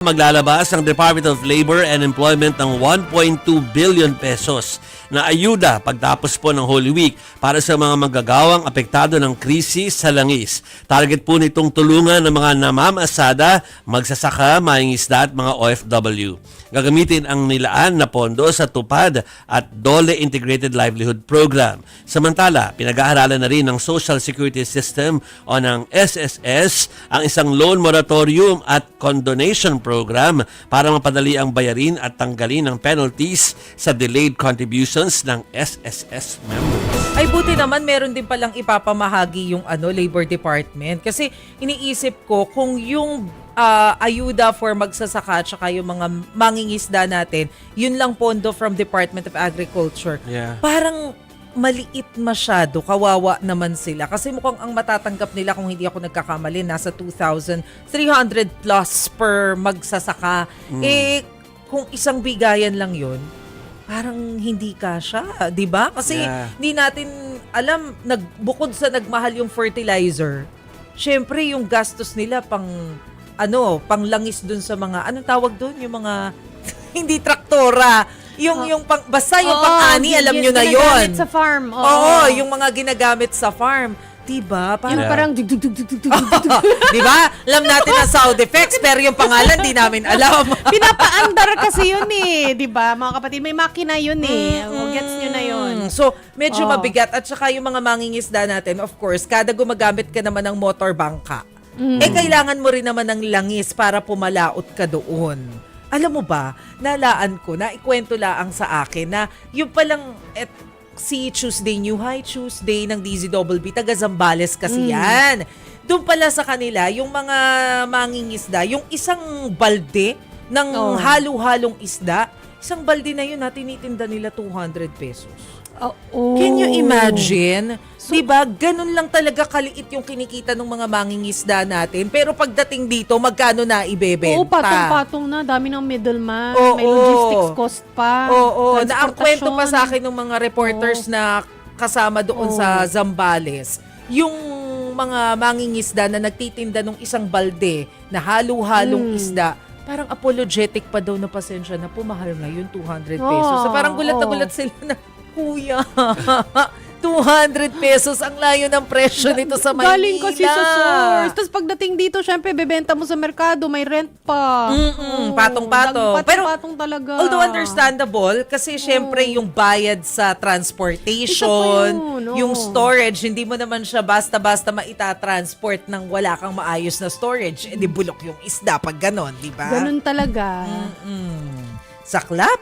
Maglalabas ang Department of Labor and Employment ng 1.2 billion pesos na ayuda pagtapos po ng Holy Week para sa mga manggagawang apektado ng krisis sa langis. Target po nitong tulungan ng mga namamasada, magsasaka, mangingisda at mga OFW. Gagamitin ang nilaan na pondo sa TUPAD at DOLE Integrated Livelihood Program. Samantala, pinag-aaralan na rin ng Social Security System o ng SSS ang isang loan moratorium at condonation program para mapadali ang bayarin at tanggalin ang penalties sa delayed contributions ng SSS members. Ay buti naman meron din palang ipapamahagi yung Labor Department kasi iniisip ko kung yung ayuda for magsasaka at saka yung mga mangingisda natin, yun lang pondo from Department of Agriculture. Yeah. Parang maliit masyado, kawawa naman sila. Kasi mukhang ang matatanggap nila kung hindi ako nagkakamali, nasa 2,300 plus per magsasaka. Eh, kung isang bigayan lang yun, parang hindi kasya, di ba? Kasi hindi natin alam, bukod sa nagmahal yung fertilizer, syempre yung gastos nila panglangis dun sa mga, anong tawag dun? Yung mga, hindi traktora. Yung basta yung pang-ani, alam nyo na yun. Ginagamit sa farm. Oo, yung mga ginagamit sa farm. Diba? Yung parang Diba? Alam natin ang sound effects, pero yung pangalan di namin alam. pinapaandar kasi yun eh. Diba? Mga kapatid, may makina yun eh. Gets nyo na yun. So, medyo mabigat. At saka yung mga mangingisda natin, of course, kada gumagamit ka naman ng motor bangka, kailangan mo rin naman ng langis para pumalaot ka doon. Alam mo ba, nalaan ko, naikwento laang sa akin na yung palang si Tuesday New High, Tuesday ng DZBB, taga Zambales kasi yan. Doon pala sa kanila, yung mga mangingisda, yung isang balde ng halo-halong isda, isang balde na yun, tinitinda nila 200 pesos. Can you imagine? Diba? Ganun lang talaga kaliit yung kinikita ng mga mangingisda natin. Pero pagdating dito, magkano na ibebenta? Oo, patong-patong na. Dami ng middleman. Oo. May logistics cost pa. Oo. Naangkwento pa sa akin ng mga reporters na kasama doon sa Zambales. Yung mga mangingisda na nagtitinda ng isang balde na halo-halong isda, parang apologetic pa daw na pasensya na pumahal ngayon 200 pesos. So parang gulat na gulat sila na, Kuya, 200 pesos ang layo ng presyo nito sa Maynila. Galing kasi sa source. Tapos pagdating dito, syempre, bebenta mo sa merkado, may rent pa. Patong-patong. Pero, patong talaga. although understandable, kasi syempre yung bayad sa transportation, yung storage, hindi mo naman siya basta-basta maita-transport nang wala kang maayos na storage. Eh, di bulok yung isda pag ganon, di ba? Ganon talaga. Saklap.